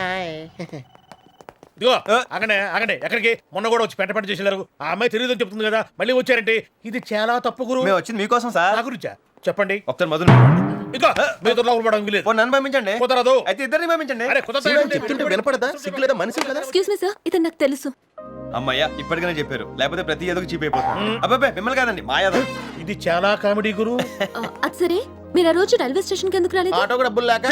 Hi. ఇదిగో అగనే అగనే ఎక్కడికి మొన్న కూడా వచ్చి పెంట చేసేలారు ఆ అమ్మాయి తెలియదని చెప్తుంది కదా మళ్ళీ వచ్చారంటే ఇది చాలా తప్పు గురు. మేము వచ్చింది మీకోసం సార్. నా గురించా చెప్పండి. ఒకసారి మొదలు ఇంకా మీతో లోపల పడడం వీలేదు. నన్ను పంపించండి. కుదరదు. అయితే ఇద్దరిని పంపించండి. అరే చెప్తుంటే వినపడదా? సిగ్గులేదా? మనిషి కదా. ఎక్స్క్యూజ్ మీ సార్, ఇతను నాకు తెలుసు. అమ్మయ్యా ఇప్పటికైనా చెప్పారు, లేకపోతే ప్రతి ఏదో చీప్ అయిపోతుంది. అబ్బాయి మిమ్మల్ని కాదండి మా యాదవ్. ఇది చాలా కామెడీ గురు. అది సరే, మీరు ఆ రోజు రైల్వే స్టేషన్ కి ఎందుకు రాలేదు? ఆటోకి డబ్బులు లేక.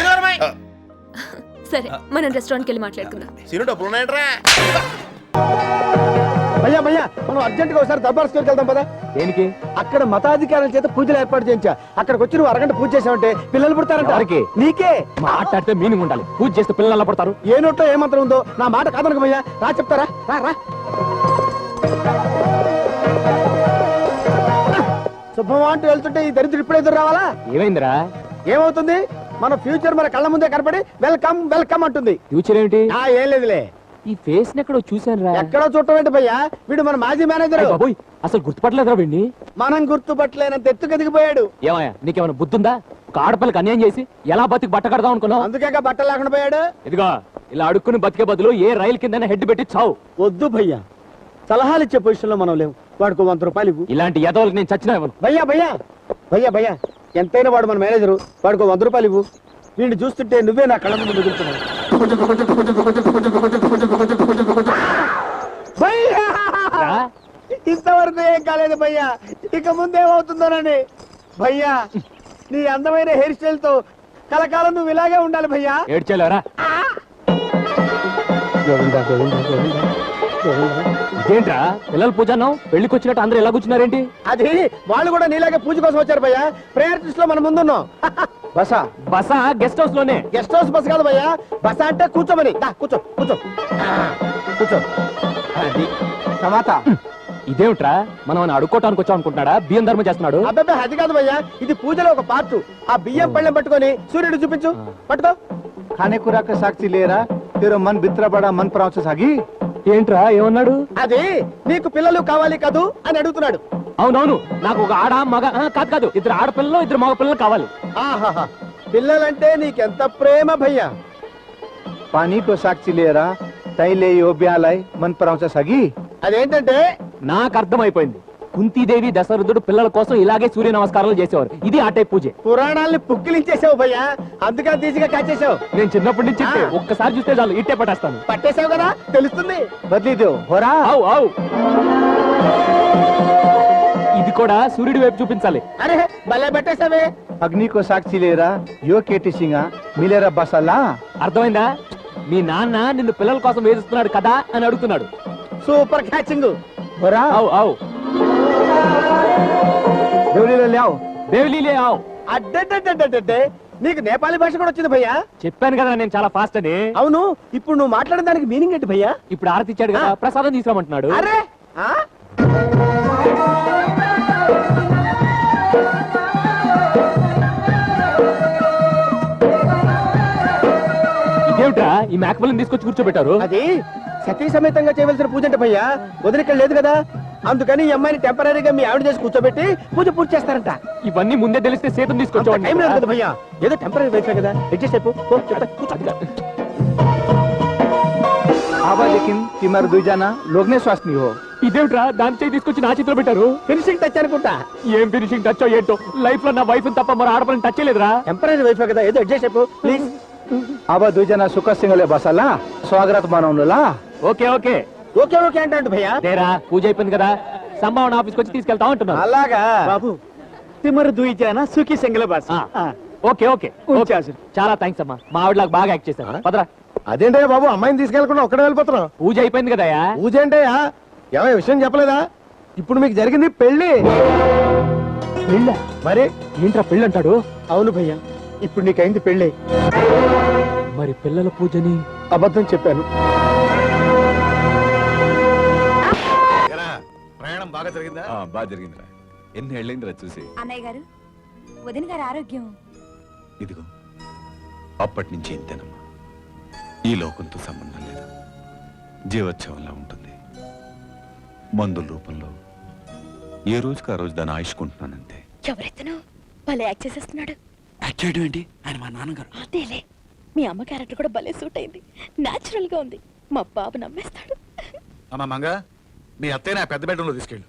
సరే, మనం రెస్టారెంట్కి వెళ్ళి మాట్లాడుకుందాం. సీను డబ్బులు ఉన్నాయంట్రా. భయ్యా భయ్యా మనం అర్జెంట్ గా ఒకసారి దర్బార్ స్టోర్కి వెళ్దాం పదా. దేనికి? అక్కడ మతాధికారుల చేత పూజలు ఏర్పాటు చేయించా. అక్కడికి వచ్చి నువ్వు అరగంట పూజ చేసావంటే పిల్లలు పుడతారంట. వారికి నీకే మాట్లాడితే మీనింగ్ ఉండాలి. పూజ చేస్తే పిల్లలు ఎలా పడతారు? ఏ నోట్లో ఏ మంత్రం ఉందో నా మాట కాదనకు భయ్యా. రా చెప్తారా, రా రా. శుభమా అంటూ వెళ్తుంటే ఈ దరిద్రుడు ఇప్పుడు ఎదురు రావాలా? ఏమైందిరా? ఏమవుతుంది? మన ఫ్యూచర్ మన కళ్ళ ముందే కనపడి వెల్కమ్ వెల్కమ్ అంటుంది. ఫ్యూచర్ ఏమిటి? ఏం లేదులే. ఈ ఫేస్ ఎక్కడో చూసాను రా. ఎక్కడో చూడటం ఏంటి భయ్యా? వీడు మన మాజీ మేనేజర్. బాబోయ్, అసలు గుర్తుపట్టలేదురా వీడిని. మనం గుర్తుపట్టలేనంత ఎత్తుకు ఎదిగిపోయాడు. ఏమయ్యా, నీకేమైనా బుద్ధుందా? ఒక ఆడపిల్లకి అన్యాయం చేసి ఎలా బతికి బట్ట కడదాం అనుకున్నావు? అందుకే బట్టలు లేకుండా పోయాడు. ఇదిగో ఇలా అడుక్కుని బతికే బదులు ఏ రైలు కింద హెడ్ పెట్టి చావు. వద్దు భయ్యా, సలహాలు ఇచ్చే పొజిషన్ లో మనం లేవు. వాడికి 100 రూపాయలు ఇవ్వు. ఇలాంటి ఎదవలకి నేను చచ్చినా ఇవ్వను. భయ్యా భయ్యా భయ్యా భయ్యా ఎంతైనా వాడు మన మేనేజరు. వాడికి 100 రూపాయలు ఇవ్వు. వీడిని చూస్తుంటే నువ్వే నా కళ్ళ ముందు మిగులుతున్నావు. భయ్యా, రా. ఇంతవరకు ఏం కాలేదు భయ్యా, ఇక ముందేమవుతుందోనని. భయ్యా, నీ అందమైన హెయిర్ స్టైల్ తో కలకాలం నువ్వు ఇలాగే ఉండాలి భయ్యా. ఏడ్చేలేరా? ఇదేంట్రా పిల్లల పూజ అన్నావు, పెళ్లికి వచ్చినట్టు అందరూ ఎలా కూర్చున్నారేంటి? అది వాళ్ళు కూడా నీలాగే పూజ కోసం వచ్చారు భయ్యా. ప్రేయర్ లిస్ట్ లో మనం ముందున్నాం. బసా బసా గెస్ట్ హౌస్ లోనే. గెస్ట్ హౌస్ బస్ కాదు భయ్యా, బస అంటే కూర్చోమని. కూర్చో కూర్చో కూర్చో. అది సమాత. ఇదేమిట్రా, మనం అడుక్కోటానికి వచ్చాం అనుకుంటున్నాడా? బియ్యం ధర్మం చేస్తున్నాడు. అబ్బాయి అది కాదు భయ్యా, ఇది పూజలో ఒక పార్ట్. ఆ బియ్యం పళ్ళెం పట్టుకొని సూర్యుడు చూపించు. పట్టుకో. खाने खुराक का साक्षी ले रहा तेरा मन बितरा बड़ा मन प्राव से सागी. ఏంట్రా ఏమన్నాడు? అది నీకు పిల్లలు కావాలి కదూ అని అడుగుతున్నాడు. అవునవును, నాకు ఒక ఆడ మగ కాదు కాదు, ఇద్దరు ఆడపిల్లలు ఇద్దరు మగ పిల్లలు కావాలి. ఆహాహా, పిల్లలంటే నీకెంత ప్రేమ భయ్యా. पानी को साक्षी ले रहा तई ले यो ब्यालाई मन प्राव से सागी. అదేంటంటే నాకు అర్థమైపోయింది. కుంతీదేవి దశరథుడు పిల్లల కోసం ఇలాగే సూర్య నమస్కారాలు చేసేవారు. ఇది ఆ టైప్ పూజే. పురాణాల్ని పుక్కిలించేసావు భయ్యా, అందుకని తీసిగా కాచేసావు. నేను చిన్నప్పటి నుంచి ఒక్కసారి చూస్తే చాలు ఇట్టే పట్టేస్తాను. పట్టేసావు కదా, తెలుస్తుంది. बदली दो हो रहा. ఆవు ఆవు, ఇది కూడా సూర్యుడి వైపు చూపించాలి. అరే భలే పెట్టేసావే. अग्नि को साक्षी ले रहा यो केटी सिंगा मिलेरा बसला. అర్థమైందా? మీ నాన్న నిన్ను పిల్లల కోసం వేధిస్తున్నాడు కదా అని అడుగుతున్నాడు. Super catching. हो रहा. ఆవు ఆవు, देवली ले आओ. దేవిలీలే ఆవు. అడ్డే నీకు నేపాలీ భాష కూడా వచ్చింది భయ్యా. చెప్పాను కదా నేను చాలా ఫాస్ట్ అని. అవును, ఇప్పుడు నువ్వు మాట్లాడిన దానికి మీనింగ్ ఏంటి భయ్యా? ఇప్పుడు ఆరతి ఇచ్చాడు కదా, ప్రసాదం తీసుకురామంటున్నాడు. అరే ఆ? ఇదేమిట్రా ఈ మేకపిల్లని తీసుకొచ్చి కూర్చోబెట్టారు? అది సతీ సమేతంగా చేయవలసిన పూజ అంటే భయ్యా, వదిలిక్కడ లేదు కదా. అందుకని ఈ అమ్మాయిని టెంపరీగా మీ ఆవిడ చేసి కూర్చోబెట్టి పూర్తి చేస్తారంట. ఇవన్నీ ముందే తెలిస్తే సీతం టైం లేదు తీసుకొచ్చాడు. కదా భయ్యా, ఏదో టెంపరీ వైఫ్ కదా, అడ్జస్ట్ అయిపో. आवा लेकिन तिमर दुई जाना लोग ने स्वास्थ्य नहीं हो. ఇదేమిట్రా దాని చేయి తీసుకొచ్చి నా చేతిలో పెట్టారు? ఫినిషింగ్ టచ్ అనుకుంటా. ఏం ఫినిషింగ్ టచ్ ఏంటో, లైఫ్ లో నా వైఫ్ తప్ప మరి ఆడపని టచ్ చేయలేదురా. టెంపరీ వైఫ్ కదా, ఏదో అడ్జస్ట్ అయిపో ప్లీజ్. आवा दुई जना सुख सिंगले बसला स्वागत मनाउनुला. ఓకే ఓకే ఓకే ఓకే అంటే భయ్యా. తేరా పూజ అయిపోయింది కదా, సంభావన ఆఫీస్కి వచ్చి తీసుకెళ్తా ఉంటున్నాను. అలాగా బాబు, తిమ్మరు దుయి జానా సుఖీ Singala bus. Okay okay okay. చాలా థ్యాంక్స్ అమ్మా, మా ఆవిడలాగా బాగా యాక్ట్ చేశాను. పదరా. అదేంటయ్యా బాబు, అమ్మాయిని తీసుకెళ్లకుండా ఒక్కడే వెళ్ళిపోతున్నావు? పూజ అయిపోయింది కదయా. పూజ ఏంటయ్యా, ఏమో విషయం చెప్పలేదా? ఇప్పుడు మీకు జరిగింది పెళ్లి. పెళ్ళ? మరి ఏంట్రా పెళ్ళి అంటాడు? అవును భయ్యా, ఇప్పుడు నీకైంది పెళ్లి. మరి పిల్లల పూజని అబద్ధం చెప్పాను. ప్రయాణం బాగా జరిగిందా? బాగా జరిగిందిరా. ఎన్ని ఏళ్ళైందిరా చూసి. అన్నయ్య గారు, వదిన గారి ఆరోగ్యం ఇదిగో అప్పటి నుంచి ఇంతేనమ్మా. ఈ లోకంతో సంబంధం లేదు, జీవోత్సవంలా ఉంటుంది. మందుల రూపంలో ఏ రోజుకి ఆ రోజు దాన్ని ఆయుష్కుంటున్నానంతే. ఎవరెత్తను భలే యాక్ట్ చేసేస్తున్నాడు. యాక్ట్ చేయడం ఏంటి? ఆయన మా నాన్నగారు. అదేలే, మీ అమ్మ క్యారెక్టర్ కూడా భలే సూట్ అయింది. నాచురల్ గా ఉంది. మా బాబు నమ్మేస్తాడు. అమ్మా మంగ, మీ అత్తయ్య నా పెద్ద బెడ్రూమ్ లో తీసుకెళ్ళు.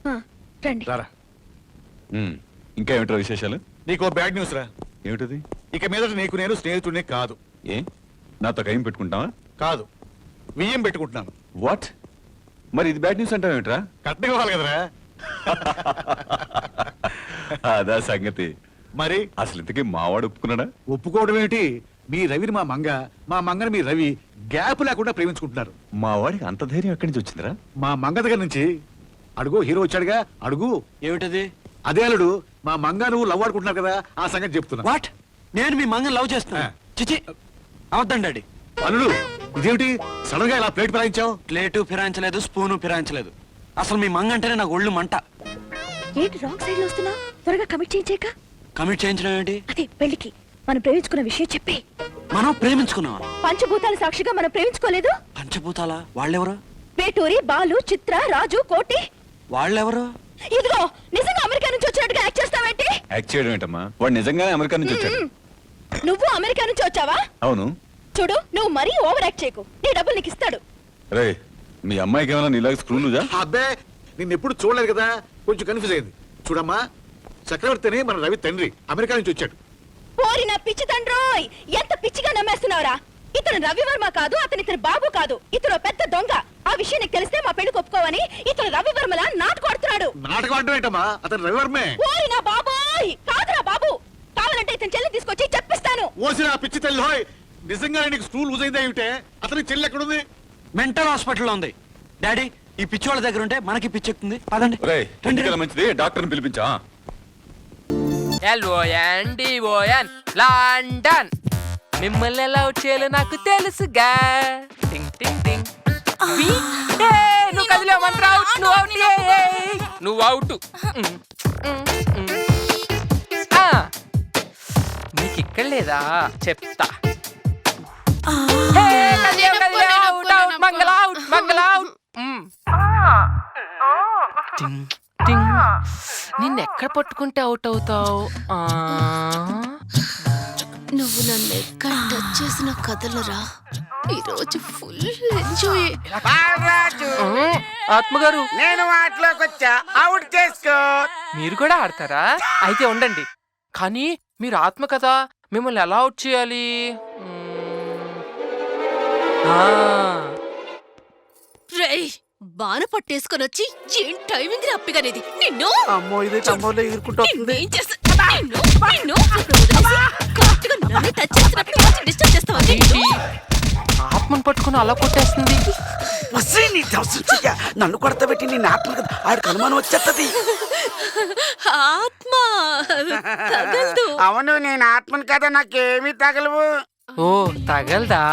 రండి. రారా. ఇంకా ఏమిటో విశేషాలు? నీకు బ్యాడ్ న్యూస్ రా. ఏమిటది? ఇక మీదట నీకు నేను స్నేహితుడిని కాదు. ఏ నాతో కయం పెట్టుకుంటావా? కాదు, బియ్యం పెట్టుకుంటున్నాను. వాట్? మరి ఇది బ్యాడ్ న్యూస్ అంటావు ఏమిట్రా? కట్నం ఇవ్వాలి కదరా. అదా సంగతి. మరి అసలు ఇంతకీ మావాడు ఒప్పుకున్నాడా? ఒప్పుకోవడం ఏమిటి? మీ రవిని మా మంగ, మా మంగని మీ రవి గ్యాప్ లేకుండా ప్రేమించుకుంటున్నారు. మా వాడికి అంత ధైర్యం ఎక్కడి నుంచి వచ్చిందిరా? మా మంగ దగ్గర నుంచి. అడుగు, హీరో వచ్చాడుగా, అడుగు. ఏమిటది? అదే అల్లుడు, మా మంగ నువ్వు లవ్ ఆడుకుంటున్నారు కదా, ఆ సంగతి చెప్తున్నా. వాట్? నేను మీ మంగని లవ్ చేస్తున్నా? చిచి, అవద్దండి డాడీ. అల్లుడు, ఇదేమిటి సడన్ గా ఇలా ప్లేట్ ఫిరాయించావు? ప్లేటు ఫిరాయించలేదు, స్పూను ఫిరాయించలేదు. అసలు మీ మంగ అంటేనే నాకు ఒళ్ళు మంట. ఏంటి రాంగ్ సైడ్ లో వస్తున్నా? త్వరగా కమిట్ చేయించాక. కమిట్ చేయించడం ఏంటి? అదే పెళ్లికి మనం ప్రేమించుకున్న విషయం చెప్పి. మనం ప్రేమించుకున్నావా? పంచభూతాల సాక్షిగా మనం ప్రేమించుకోలేదు? పంచభూతాల వాళ్ళెవరు? పేటూరి, బాలు, చిత్ర, రాజు, కోటి. వాళ్ళెవరు? ఇదిగో నిజంగా అమెరికా నుంచి వచ్చినట్టుగా యాక్ట్ చేస్తావేంటి? యాక్ట్ చేయడం ఏంటమ్మా? వాడు నిజంగానే అమెరికా నుంచి వచ్చాడు. నువ్వు అమెరికా నుంచి వచ్చావా? అవును. చూడు, నువ్వు మరీ ఓవర్ యాక్ట్ చేయకు. నీ డబ్బులు నీకు ఇస్తాడు. రే, మీ అమ్మాయికి ఏమైనా నీలాగా స్క్రూలుజా? అబ్బే, నిన్ను ఎప్పుడు చూడలేదు కదా, కొంచెం కన్ఫ్యూజ్ అయింది. చూడమ్మా, చక్రవర్తిని మన రవి తండ్రి అమెరికా నుంచి వచ్చాడు. పోరి నా పిచ్చి తండ్రోయ్, ఎంత పిచ్చిగా నమ్మేస్తున్నావురా? ఇతను రవివర్మ కాదు, ఇతని బాబు కాదు, ఇతను పెద్ద దొంగ. ఆ విషయం నీకు తెలిస్తే మా పెళ్లి ఒప్పుకోవని ఇతను రవివర్మలా నాటుకొడుతున్నాడు. నాటకం అంటే ఏంటమ్మా? అతను రవివర్మే. పోరి నా బాబోయ్, కాదురా బాబు. కావాలంటే ఇతని చెల్లి తీసుకొచ్చి చెప్పిస్తాను. ఓసిన పిచ్చి తల్లి హోయ్, నిజంగా నీకు స్కూల్ యూజ్ అయిందా ఏమిటే? అతని చెల్లి ఎక్కడుంది? మెంటల్ హాస్పిటల్లో ఉంది. డాడీ, ఈ పిచ్చోళ్ళ దగ్గర ఉంటే మనకి పిచ్చెక్కుతుంది. పదండి. రేయ్, ఎందుకలా మంచిది, డాక్టర్ని పిలిపించా. LONDON London. మిమ్మల్ని ఎలా అవుట్ చేయాలో నాకు తెలుసుగా. టింగ్ టింగ్ టింగ్. నువ్వు కదిలేమంటారా? నువ్వు అవుట్. నీకు ఇక్కడ లేదా చెప్తా. నిన్నెక్కడ పట్టుకుంటే అవుట్ అవుతావు? నువ్వు నన్ను ఎక్కడ టచ్ చేసిన కదలరా. ఈరోజు ఫుల్ ఎంజాయ్. ఆత్మగారు, నేను వాటిలోకి వచ్చా, అవుట్ చేసుకో. మీరు కూడా ఆడతారా? అయితే ఉండండి. కానీ మీరు ఆత్మ కదా, మిమ్మల్ని ఎలా అవుట్ చేయాలి? బాణ పట్టేసుకొని వచ్చి ఏం టైమింగ్ అప్పిగానేది నిన్ను. అమ్మో, ఇది తమ్మలో ఎగురుకుంటూ వస్తుంది. ఆత్మను పట్టుకుని అలా కొట్టేస్తుంది. నన్ను కొడతబెట్టి నీ ఆత్మ కదా, ఆడికి అనుమానం వచ్చేస్తుంది. ఆత్మ తగలదు. అవును, నేను ఆత్మను కదా, నాకేమీ తగలవు. ఓ, తగలదా?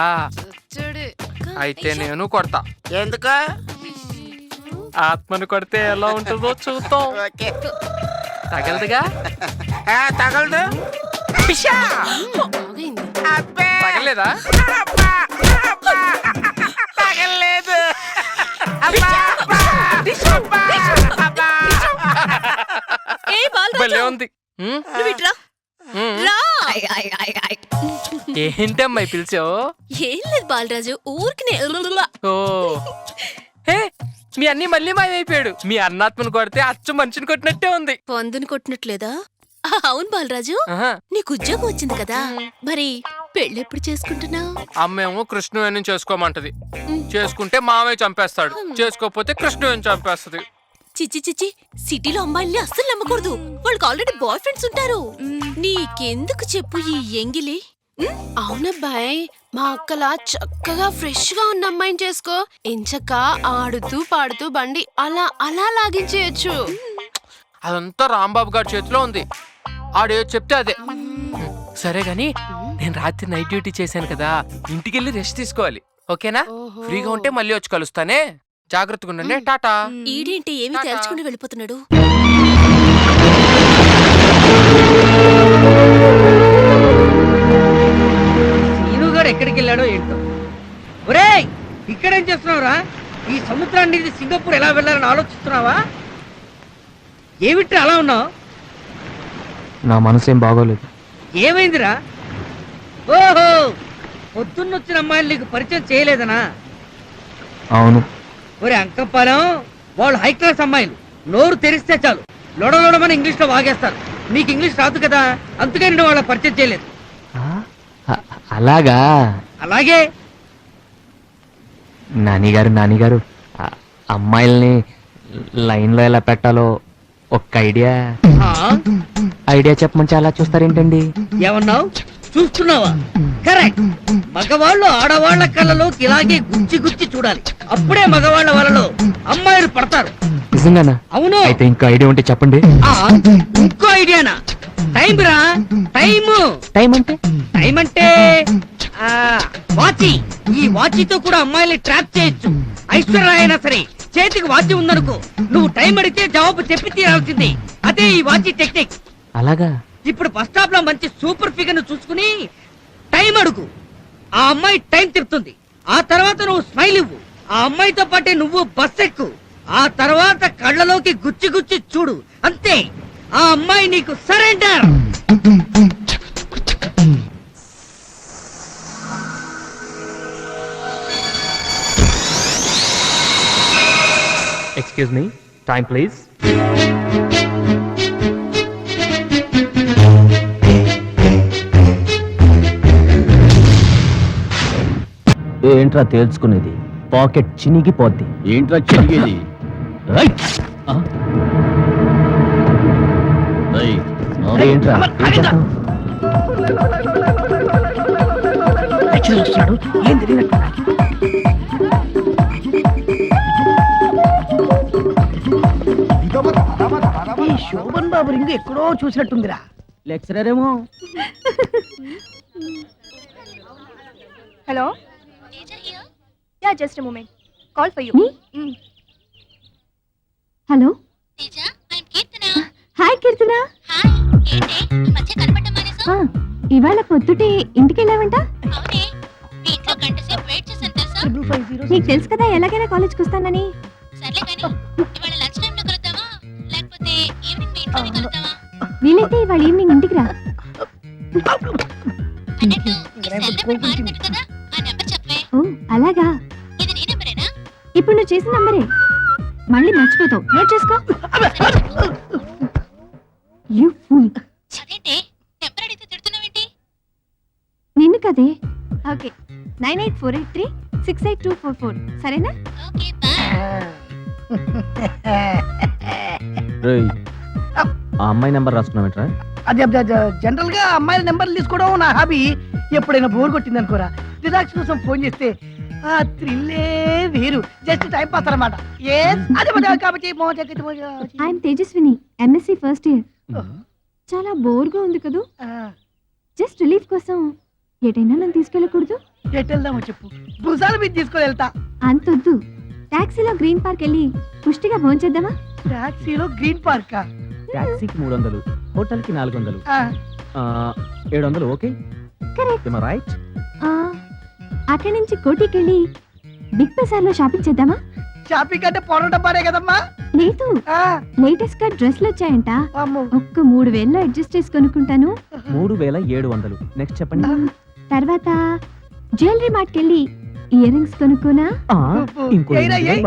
అయితే నేను కొడతా. ఎందుకు? ఆత్మను కొడితే ఎలా ఉంటుందో చూద్దాం. తగలదుగా? తగలదు. తగలేదా? తగలేదు. భలే ఉంది. ఏంటమ్మాయి పిలిచావు? ఏం లేదు బాలరాజు, ఊరికి. ఓ, హే, మీ అన్ని మళ్ళీ మాయమైపోయాడు. మీ అన్నాత్మను కొడితే అచ్చు మనిషిని కొట్టినట్టే ఉంది. పందుని కొట్టినట్లేదా? అవును బాలరాజు, ఆహా. నీకు ఉద్యోగం వచ్చింది కదా, మరి పెళ్ళెప్పుడు చేసుకుంటున్నావు? అమ్మేమో కృష్ణవేణి చేసుకోమంటది. చేసుకుంటే మామయ్య చంపేస్తాడు, చేసుకోకపోతే కృష్ణవేణి చంపేస్తది. చిచ్చి చిచ్చి, సిటీలో అమ్మాయిల్ని అస్సలు నమ్మకూడదు. వాళ్ళకి ఆల్రెడీ బాయ్ ఫ్రెండ్స్ ఉంటారు. నీకెందుకు చెప్పు ఈ ఎంగిలి? అవునబ్బాయ్, మా అక్కలా చక్కగా ఫ్రెష్ గా ఉన్న అమ్మాయిని చేసుకో. ఎంచక్క ఆడుతూ పాడుతూ బండి అలా అలా లాగించేయచ్చు. అదంతా రాంబాబు గారి చేతిలో ఉంది. ఆడే చెప్తే అదే. సరే గాని, నేను రాత్రి నైట్ డ్యూటీ చేశాను కదా, ఇంటికెళ్ళి రెస్ట్ తీసుకోవాలి. ఓకేనా? ఫ్రీగా ఉంటే మళ్ళీ వచ్చి కలుస్తానే. జాగ్రత్తగా ఉండండి. టాటా. ఈడేంటి ఏమి తేల్చుకుని వెళ్ళిపోతున్నాడు? సీనుగాడు ఎక్కడికి వెళ్ళాడో ఏంటో. ఒరేయ్, ఇక్కడేం చేస్తున్నావురా? ఈ సముద్రాన్ని సింగపూర్ ఎలా వెళ్ళాలని ఆలోచిస్తున్నావా? ఏమిటి అలా ఉన్నావు? నా మనసు ఏం బాగోలేదు. ఏమైందిరా? ఓహో, పొద్దున్నొచ్చిన అమ్మాయిలు నీకు పరిచయం చేయలేదనా? అవును. ఒరే అంకపాలెం, వాళ్ళు హై క్లాస్ అమ్మాయిలు. నోరు తెరిస్తే చాలు లొడలొడమని ఇంగ్లీష్ లో వాగేస్తారు. నీకు ఇంగ్లీష్ రాదు కదా, అందుకే నేను వాళ్ళ పరిచయం చేయలేదు. అలాగా? అలాగే. నానిగారు అమ్మాయిల్ని లైన్ లో ఎలా పెట్టాలో ఒక్క ఐడియా చెప్పమని చాలా చూస్తారేంటండి? ఏమన్నావు? చూస్తున్నావా? కరెక్ట్. మగవాళ్ళు ఆడవాళ్ల కళ్ళలోకి ఇలాగే గుచ్చి గుచ్చి చూడాలి. అప్పుడే మగవాళ్ల వలలో అమ్మాయిలు పడతారు. నిజంగానా? అవును. అయితే ఇంకో ఐడియా ఉంటే చెప్పండి. ఇంకో ఐడియానా? టైం రా. టైం అంటే వాచి. ఈ వాచితో కూడా అమ్మాయిల్ని ట్రాప్ చేయొచ్చు. ఐశ్వర్య అయినా సరే చేతికి వాచి ఉందనుకో, నువ్వు టైం అడిగితే జవాబు చెప్పి తీరాల్సింది. అదే ఈ వాచి టెక్నిక్. అలాగా? ఇప్పుడు బస్ స్టాప్ లో మంచి సూపర్ ఫిగర్ ను చూసుకుని టైం అడుగు. ఆ అమ్మాయి టైం చెప్తుంది. ఆ తర్వాత నువ్వు స్మైల్ ఇవ్వు. ఆ అమ్మాయితో పాటే నువ్వు బస్ ఎక్కు. ఆ తర్వాత కళ్ళలోకి గుచ్చి గుచ్చి చూడు. అంతే, ఆ అమ్మాయి నీకు surrender. Excuse me, time please. ఏంట్రా తేల్చుకునేది? పాకెట్ చినిగిపోద్ది. ఏంట్రా చిరిగేది? ఏంట్రా ఏం తెలియనట్టు శోభన్ బాబు రింగ్ ఎక్కడో చూసినట్టుందిరా. లెక్చరర్ ఏమో. Hello, yeah just moment, call for you. Hello hi Keerthana. ఇవాళ పొద్దుటే ఇంటికి వెళ్ళావంట? నీకు తెలుసు కదా ఎలాగైనా కాలేజ్కి వస్తానని. వీలైతే ఇవాళ ఈవినింగ్ ఇంటికి రా. ఓ అలాగా, ఇప్పుడు నువ్వు చేసిన నంబరే. మళ్ళీ మర్చిపోతావు, నోట్ చేసుకో. You fool. నిన్ను కదే. ఓకే, 9848368244 సరేనా? ఆ అమ్మాయి నెంబర్ రాసుకున్నావేంట్రా? అది జనరల్ గా అమ్మాయిల నెంబర్లు తీసుకోవడం నా హాబీ. ఎప్పుడైనా బోర్ కొట్టింది అనుకోరా, రిలాక్స్ కోసం ఫోన్ చేస్తే ఆ థ్రిల్లే వేరు. జస్ట్ టైం పాస్ అన్నమాట. I'm Tejaswini, MSc first year. చాలా బోర్గా ఉంది కదూ. జస్ట్ రిలీఫ్ కోసం ఎటైనా నన్ను తీసుకెళ్ళకూడదు? ఎటు వెళ్దామో చెప్పు, భుజాల మీద తీసుకొని వెళ్తా. అంతొద్దు, టాక్సీలో గ్రీన్ పార్క్ వెళ్ళి పుష్టిగా భోంచేద్దామా? టాక్సీలో గ్రీన్ పార్క్? టాక్సీకి 300, హోటల్ కి 400, 700. Okay, correct. రైట్. అక్కడి నుంచి కోటికి వెళ్ళి బిగ్ బజార్ లో షాపింగ్ చేద్దామా? షాపింగ్ అంటే పొరట పడే కదమ్మా. లేదు, లేటెస్ట్ గా డ్రెస్లు వచ్చాయంట. ఒక్క 3000 అడ్జస్ట్ చేసి కొనుక్కుంటాను. 3700. నెక్స్ట్ చెప్పండి. తర్వాత జ్యువెలరీ మార్ట్ కెళ్ళి ఇయర్ రింగ్స్ కొనుక్కోనా? ఇంకో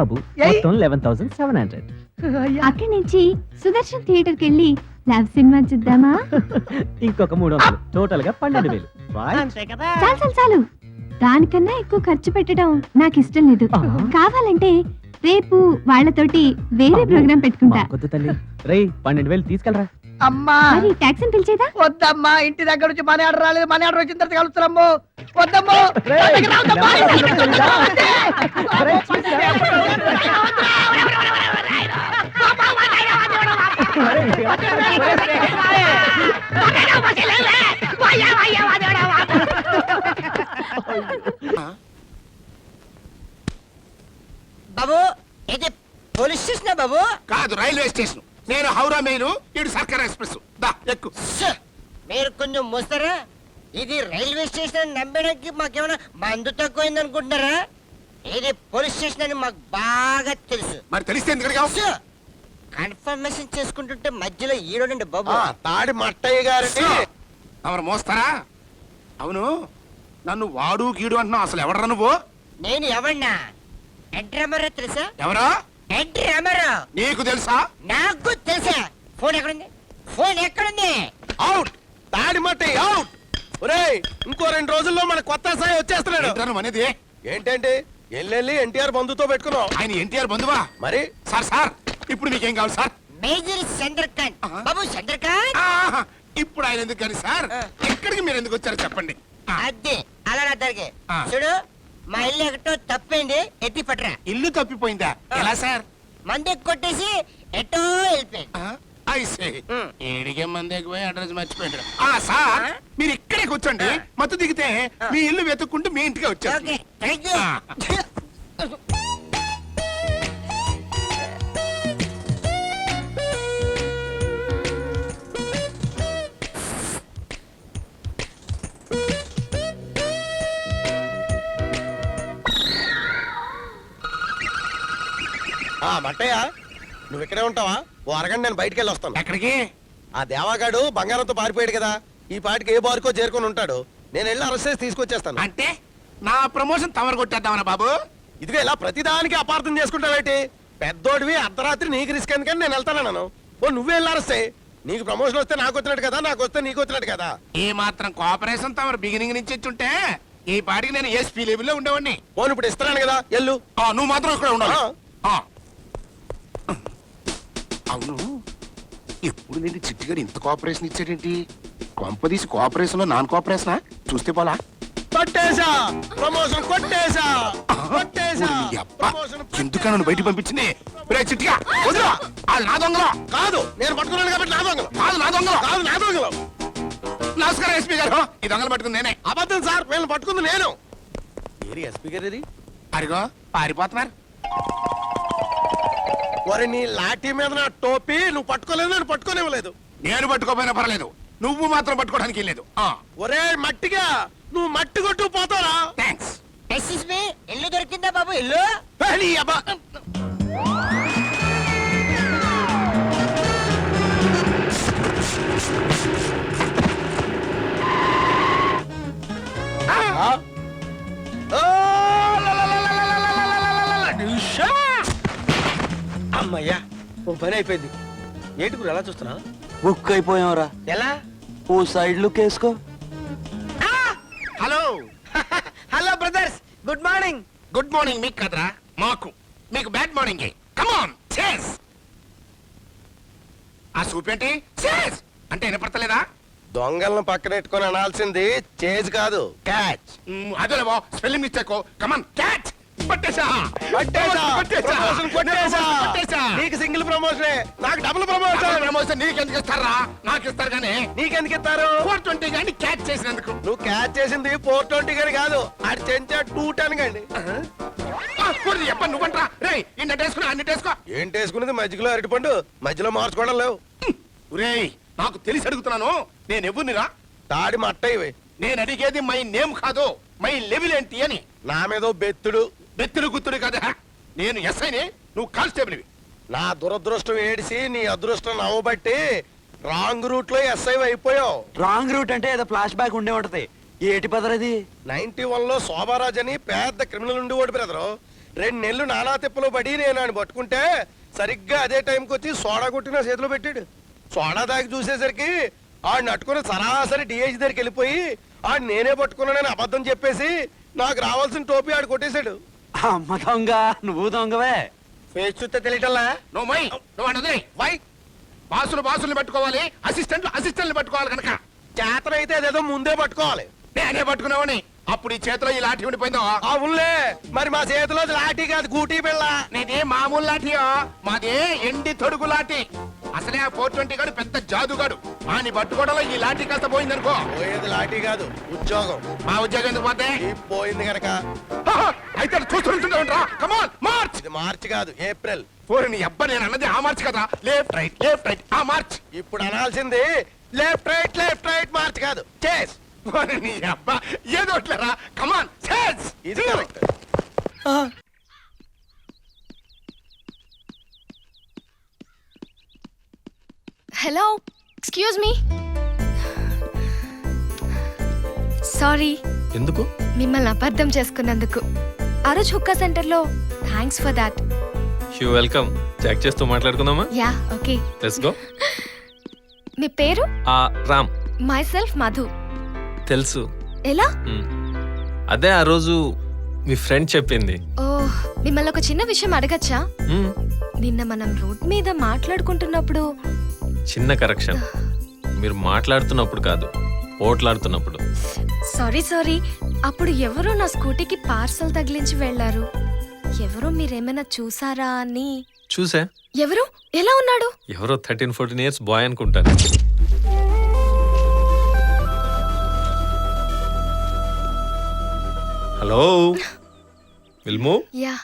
బాబు, మొత్తం 11700. అక్కడి నుంచి సుదర్శన్ థియేటర్ కెళ్ళి లవ్ సినిమా చూద్దామా? ఇంకొక 300. టోటల్ గా 12000. చాలు చాలు, దానికన్నా ఎక్కువ ఖర్చు పెట్టడం నాకు ఇష్టం లేదు. కావాలంటే రేపు వాళ్ళతోటి వేరే ప్రోగ్రామ్ పెట్టుకుంటా. తల్లి, రేయ్ 12000 తీసుకెళ్ళరా. అమ్మా, మరి టాక్సీని పిలిచేదా? వద్దమ్మా, ఇంటి దగ్గర నుంచి మనీ ఆర్డర్ రాలేదు. మనీ ఆర్డర్ వచ్చిన తర్వాత కలుస్తారమ్మో. వద్దమ్మో. బాబు, ఇది పోలీస్ స్టేషన్ బాబు? కాదు, రైల్వే స్టేషన్. నేను హౌరా మెయిన్, ఇటు సర్కార్ ఎక్స్ప్రెస్. దా ఎక్కు. మీరు కొంచెం మోస్తారా? ఇది రైల్వే స్టేషన్ అని నమ్మడానికి మాకేమైనా మందు తక్కువైంది అనుకుంటున్నారా? ఇది పోలీస్ స్టేషన్ అని మాకు బాగా తెలుసు. మరి తెలిస్తే ఎందుకు కన్ఫర్మేషన్ చేసుకుంటుంటే మధ్యలో ఈడోనండి బాబు. తాడి మట్టయ్య గారిని ఎవరు మోస్తారా? అవును, నన్ను వాడు గీడు అంటున్నావు, అసలు ఎవడరా నువ్వు? నేను ఎవన్నా? ఎడ్రమరో తెలుసా? ఎవరా? ఎడ్రమరో నీకు తెలుసా? నాకు తెలుసా. ఫోన్ ఎక్కడుంది? ఫోన్ ఎక్కడుంది? అవుట్ తాడి మట్టి అవుట్. ఒరేయ్ ఇంకో 2 రోజుల్లో మన కొత్త సాయి వచ్చేస్తున్నాడు. ఏంట్రా నువ్వు అనేది? ఏంటంటే ఎల్లెల్లి ఎన్టీఆర్ బంధుతో పెట్టుకున్నావు. ఆయన ఎన్టీఆర్ బంధువా? మరి సార్ ఇప్పుడు మీకేం కావాలి సార్? మేజర్ చంద్రకాంత్. బాబు చంద్రకాంత్. ఆహా, ఇప్పుడు ఆయన ఎందుకు కానీ సార్? ఎక్కడికి మీరు ఎందుకు వచ్చారో చెప్పండి. అదే అలా నా దగ్గర ఆ. చూడు, మా ఇల్లు ఎక్కడో తప్పైంది, ఎత్తి పట్టరా. ఇల్లు తప్పిపోయిందా? ఎలా సార్? మంది కొట్టేసి ఎటో వెళ్ళిపోయింది. ఏడికే మంది ఎక్కువ అడ్రస్ మర్చిపోయింటారు. సార్ మీరు ఇక్కడే కూర్చోండి, మత్తు దిగితే మీ ఇల్లు వెతుక్కుంటూ మీ ఇంటికి వచ్చారు. Okay thank you. మట్టయ్య నువ్వు ఇక్కడే ఉంటావా? ఓ అరగంట నేను బయటికి వెళ్ళి వస్తాను. ఎక్కడికి? ఆ దేవాగాడు బంగారంతో పారిపోయాడు కదా, ఈ పాటికి ఏ బారుకో చేరుకొని ఉంటాడు. నేను వెళ్ళి అరెస్ట్ చేసి తీసుకొచ్చేస్తాను. అంటే నా ప్రమోషన్ తమరు కొట్టేద్దామన్నా బాబు? ఇదిగో ఇలా ప్రతిదానికి అపార్థం చేసుకుంటావేంటి? పెద్దోడివి అర్ధరాత్రి నీకు రిస్క్ ఎందుకని నేను వెళ్తాను. ఓ నువ్వే వెళ్ళి అరెస్ట్ చేయి. నీకు ప్రమోషన్ వస్తే నాకు వచ్చినట్టు కదా, నాకు వస్తే నీకు వచ్చినట్టు కదా. ఏ మాత్రం కోఆపరేషన్ తమరు బిగినింగ్ నుంచి ఇచ్చుంటే ఈ పాటికి నేను ఎస్పీ లెవెల్లో ఉండేవాడిని. పోను ఇప్పుడు ఇస్తున్నాను కదా, ఎల్లు. నువ్వు మాత్రం ఇక్కడ ఉండాలి. ఆ. అవును, ఎప్పుడు నేను చిట్టిగారు ఇంత కోఆపరేషన్ ఇచ్చాడేంటి? కొంపదీసి కోఆపరేషన్ లో నాన్ కోఆపరేషనా? చూస్తే పోలా. కొట్టేశా ప్రమోషన్, కొట్టేశా కొట్టేశా. ఎందుకన్నా నన్ను బయటికి పంపించింది? చిట్టిగా వదిలా, వాళ్ళు నా దొంగలు కాదు, నేను పట్టుకున్నాను కాబట్టి నా దొంగలు కాదు, నా దొంగలు కాదు, నా దొంగలు. నమస్కారం ఎస్పీ గారు, ఈ దొంగలు పట్టుకుంది నేనే. అబద్ధం సార్, వీళ్ళని పట్టుకుంది నేను. ఏరి ఎస్పీ గారి అరిగో పారిపోతున్నారు. మరి నీ లాఠీ మీద నా టోపీ నువ్వు పట్టుకోలేదు, నేను పట్టుకోనివ్వలేదు. నేను పట్టుకోపోయినా పర్లేదు, నువ్వు మాత్రం పట్టుకోవడానికి లేదు. ఒరే మట్టిగా, నువ్వు మట్టి కొట్టు పోతారా? థ్యాంక్స్. ఎక్స్క్యూజ్ మీ, ఇల్లు దొరికిందా బాబు? ఇల్లు అమ్మయ్యా, ఓ పని అయిపోయింది. ఏంటి గురు ఎలా చూస్తున్నా? బుక్ అయిపోయావురా. ఎలా? ఓ సైడ్ లుక్ వేసుకో. Hello hello brothers, good morning. Good morning మీకు కదరా, మాకు. మీకు బ్యాడ్ మార్నింగ్. కమాన్ చేస్. ఆ సూప్ ఏంటి? చేస్ అంటే వినపడతలేదా? దొంగలను పక్కనెట్టుకొని అనాల్సింది చేజ్ కాదు, క్యాచ్. అదే బా, స్పెల్లింగ్ మిస్టేక్. Come on catch. పట్టేశా, పట్టేశా, పట్టేశా, ప్రమోషన్ కొట్టేశా. పట్టేశా. నీకు సింగిల్ ప్రమోషనే, నాకు డబుల్ ప్రమోషన్. ప్రమోషన్ నీకెందుకు ఇస్తారా? నాకు ఇస్తారు కానీ. నీకెందుకు ఇస్తారు? 420 కానీ క్యాచ్ చేసినందుకు. నువ్వు క్యాచ్ చేసింది 420 గాని కాదు, అది చెంచా 210 గండి. నువ్వంటరా రే, ఇన్నట్టేసుకుని అన్నిటేసుకో. ఏంటి వేసుకున్నది? మధ్యలో అరటిపండు, మధ్యలో మార్చుకోవడం లేవు. రేయ్, నాకు తెలిసి అడుగుతున్నాను, నేను ఎవరినిరా? తాడి మట్ట ఇవి. నేను అడిగేది మై నేమ్ కాదు, మై లెవెల్ ఏంటి అని. నా మీద బెత్తుడు. బెత్తులు గుత్తుడు కదా. నేను ఎస్ఐని, నువ్వు కానిస్టేబుల్వి. నా దురదృష్టం ఏడిసి నీ అదృష్టం నవ్వబట్టి రాంగ్ రూట్ లో ఎస్ఐ అయిపోయావు. రాంగ్ రూట్ అంటే ఏదో ఫ్లాష్ బ్యాక్ ఉండే ఉంటది. ఏటి పదరది? 91 లో శోభారాజ్ అని పెద్ద క్రిమినల్ ఉండి ఓడి బ్రదరు. 2 నెలలు నానా తిప్పలు పడి నేను ఆయన పట్టుకుంటే సరిగ్గా అదే టైంకి వచ్చి సోడా కొట్టిన చేతిలో పెట్టాడు. సోడా దాగి చూసేసరికి ఆడిని అట్టుకుని సరాసరి డిఐజీ దగ్గరికి వెళ్ళిపోయి ఆడు నేనే పట్టుకున్నానని అబద్ధం చెప్పేసి నాకు రావాల్సిన టోపీ ఆడు కొట్టేశాడు. అమ్మ దొంగ, నువ్వు దొంగవే. ఫేస్ చూస్తే తెలియటల్లా. నువ్వు అన్నది వై బాసుల్ని పట్టుకోవాలి, అసిస్టెంట్లు పట్టుకోవాలి కనుక. చేతనైతే అదేదో ముందే పట్టుకోవాలి. నేనే పట్టుకున్నావని అప్పుడు ఈ చేతిలో ఈ లాఠీ ఉండిపోయిందో. అవునులే, మరి మా చేతిలో లాఠీ కాదు, గూటీ పిల్ల. నీదే మామూలు లాఠీయో, మాదే ఎండి తొడుగు లాఠీ. అసలే ఆ 420 గాడు పెద్ద జాదుగాడు. అని పట్టుకోవడంలో ఈ లాఠీ కాస్త పోయిందనుకో. పోయేది లాఠీ కాదు, ఉద్యోగం. మా ఉద్యోగం ఎందుకు పోతే? పోయింది కనుక. అయితే చూస్తుంటా. కమాన్ మార్చ్. ఇది మార్చి కాదు, ఏప్రిల్. నీ అబ్బా, నేను అన్నది ఆ మార్చ్ కదా. లెఫ్ట్ రైట్ ఆ మార్చ్. ఇప్పుడు అనాల్సింది లెఫ్ట్ రైట్ మార్చ్ కాదు, చేస్. నీ అబ్బా ఏదోట్లేరా. Come on chase. ఇది correct. Hello, excuse me. Sorry, ఎందుకు? మిమ్మల్ని అపార్థం చేసుకున్నందుకు. ఆ రోజు హుక్కా సెంటర్లో thanks for that. You welcome. Check చేస్తూ మాట్లాడుకుందామా? Yeah okay. Let's go. మీ పేరు? రామ్. Myself Madhu. తెలుసు. ఎలా? అదే ఆ రోజు మీ ఫ్రెండ్ చెప్పింది. ఓ, మిమ్మల్ని ఒక చిన్న విషయం అడగచ్చా? నిన్న మనం రోడ్ మీద మాట్లాడుకుంటున్నప్పుడు. చిన్న కరెక్షన్, మీరు మాట్లాడుతున్నప్పుడు కాదు, ఓట్లాడుతున్నప్పుడు. సారీ అప్పుడు ఎవరో నా స్కూటీకి పార్సల్ తగిలించి వెళ్లారు. ఎవరో మీరేమైనా చూసారా అని. చూసా. ఎవరు? ఎలా ఉన్నాడు? ఎవరో 13-14 ఇయర్స్ బాయ్ అనుకుంటాను. హలో విల్ము. యా.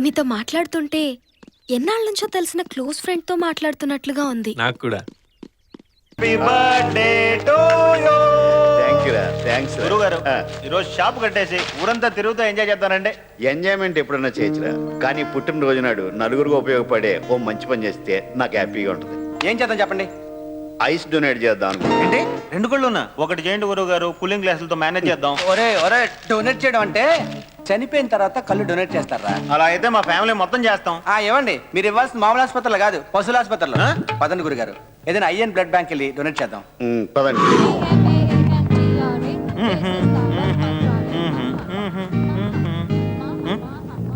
మీతో మాట్లాడుతుంటే ఎన్నాళ్ళ నుంచో తెలిసిన క్లోజ్ ఫ్రెండ్ తో మాట్లాడుతున్నట్లుగా ఉంది. నాకు కూడా. గురుగారు ఈరోజు షాప్ కట్టేసి ఊరంతా తిరుగుతూ ఎంజాయ్ చేస్తానండి. ఎంజాయ్మెంట్ ఎప్పుడన్నా చేయొచ్చురా, కానీ పుట్టినరోజు నాడు నలుగురికి ఉపయోగపడే ఓ మంచి పని చేస్తే నాకు హ్యాపీగా ఉంటుంది. ఏం చేద్దాం చెప్పండి. ఐస్ డొనేట్ చేద్దాం అంటే 2 కళ్ళున్నా ఒకటి చేయండి గురువు గారు, కూలింగ్ గ్లాసులతో మేనేజ్ చేద్దాం. ఒరే డొనేట్ చేయడం అంటే చనిపోయిన తర్వాత కళ్ళు డొనేట్ చేస్తారా? అలా అయితే మా ఫ్యామిలీ మొత్తం చేస్తాం. ఏమండి, మీరు ఇవ్వాల్సిన మామూలు ఆసుపత్రులు కాదు, పశువుల ఆసుపత్రులు. పదండి గురుగారు, ఏదైనా ఐఎన్ బ్లడ్ బ్యాంక్ వెళ్ళి డొనేట్ చేద్దాం. పదండి.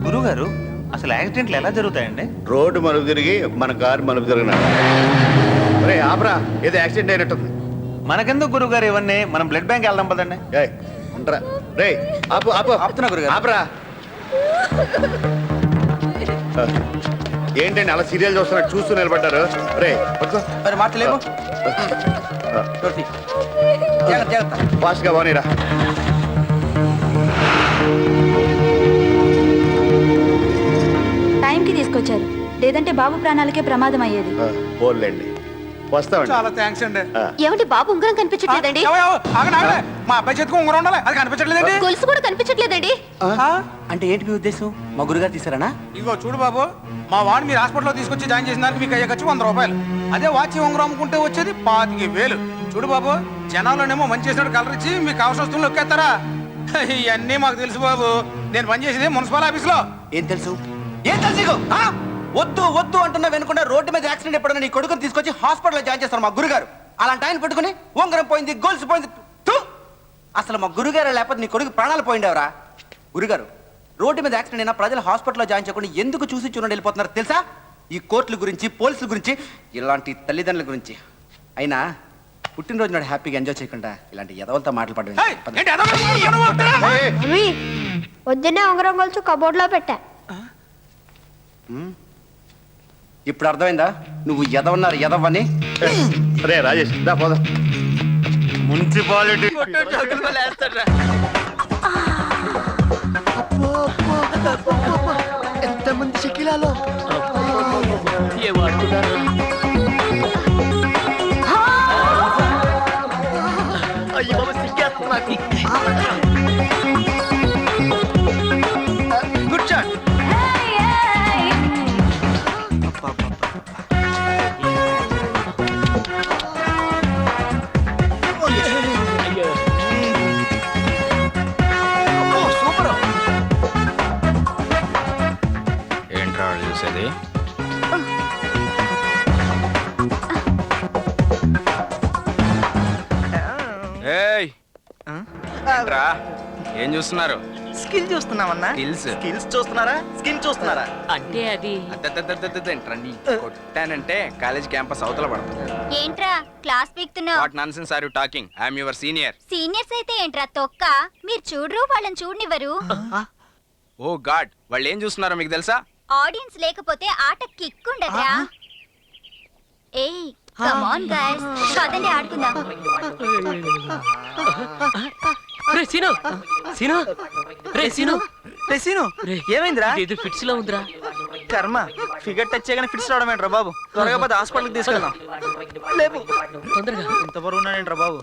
గురుగారు అసలు యాక్సిడెంట్లు ఎలా జరుగుతాయండి? రోడ్డు మలుపు తిరిగి మన కారు మలుపు తిరిగినాడు. రే ఆపరా, ఏదో యాక్సిడెంట్ అయినట్టుంది. మనకెందుకు గురుగారు ఇవన్నీ, మనం బ్లడ్ బ్యాంక్ వెళ్దాం పదండి. రే ఆపు ఆపు ఆపుతున్నా గురుగారు. ఆపరా. ఏంటండి అలా సీరియల్ చూస్తున్నట్టు చూస్తూ నిలబడ్డారు? రే మరి మాట్లాడలేము. ఫాస్ట్ గా పోనీరా. టైంకి తీసుకొచ్చారు, లేదంటే బాబు ప్రాణాలకే ప్రమాదం అయ్యేది. పోలేండి, వస్తామండి. చాలా థ్యాంక్స్ అండి. ఏమంటే బాబు ఉంగరం కనిపించట్లేదండి. మా అబ్బాయి చేతికి ఉంగరం ఉండాలి, అది కనిపించట్లేదండి. గొలుసు కూడా కనిపించట్లేదండి. అంటే ఏంటి మీ ఉద్దేశం? మా గురుగారు తీసారనా? ఇగో చూడు బాబు, మా వాడు మీరు హాస్పిటల్లో తీసుకొచ్చి జాయిన్ చేసిన దానికి మీకు అయ్యే ఖర్చు 100 రూపాయలు. అదే వాచి ఉంగరం అమ్ముకుంటే వచ్చేది 25,000. చూడు బాబు, జనాల్లోనేమో మంచి చేసినట్టు కలర్ ఇచ్చి మీకు అవసరం వస్తువులు నొక్కేస్తారా? ఇవన్నీ మాకు తెలుసు బాబు. నేను పనిచేసేది మున్సిపల్ ఆఫీస్ లో. ఏం తెలుసు? వద్దు వద్దు అంటున్నా వెనుకుండా రోడ్డు మీద యాక్సిడెంట్ ఎప్పుడన్నా నీ కొడుకుని తీసుకొచ్చి హాస్పిటల్లో జాయిన్ చేస్తారు మా గురుగారు. అలాంటి ఆయన పెట్టుకుని ఉంగరం పోయింది, గొలుసు పోయింది. అసలు మా గురుగారు లేకపోతే నీ కొడుకు ప్రాణాలు పోయిండేవరా? గురుగారు, రోడ్డు మీద యాక్సిడెంట్ అయినా ప్రజలు హాస్పిటల్లో జాయిన్ చేయకుండా ఎందుకు చూసి చూడండి వెళ్ళిపోతున్నారు తెలుసా? ఈ కోర్టుల గురించి, పోలీసుల గురించి, ఇలాంటి తల్లిదండ్రుల గురించి. అయినా పుట్టినరోజు నాడు హ్యాపీగా ఎంజాయ్ చేయకుండా ఇలాంటి ఎదవలతో మాట్లాడడం. వద్దునే ఉంగరం గొలుసు కబోర్డ్ లో పెట్టా. ఇప్పుడు అర్థమైందా నువ్వు ఎదవన్నారు ఎదవని? రే రాజేష్ దా పోదాం. మున్సిపాలిటీ ఎంతమంది షకిలాలో గుడ్ షాట్. ఏంట్రా చూసేది? ఏం చూస్తున్నారు? స్కిల్ చూస్తున్నామన్నా. స్కిల్స్ చూస్తున్నారా? స్కిన్ చూస్తున్నారా? అంటే అది రండి కొట్టానంటే కాలేజ్ క్యాంపస్ అవతల పడుతుంది. ఏంట్రా క్లాస్ పీక్తున్నావు? What nonsense are you talking? I am your senior. Seniors అయితే ఏంట్రా తొక్క? మీరు చూడరు, వాళ్ళని చూడనివ్వరు. ఓ గాడ్, వాళ్ళు ఏం చూస్తున్నారో మీకు తెలుసా? ఆడియన్స్ లేకపోతే ఆట కిక్ ఉండదురా. ఏయ్ కమ్ ఆన్ గైస్, పదండి ఆడుకుందాం. ఏమైందిరా? ఫిట్స్ లో ఉందిరా. కర్మ ఫిగర్ టచ్ చేయగానే ఫిట్స్ రావడం ఏంట్రా బాబు త్వరగా పద హాస్పిటల్కి తీసుకెళ్దాం లేపు తొందరగా ఇంత బరువు ఉన్నాడేంట్రా బాబు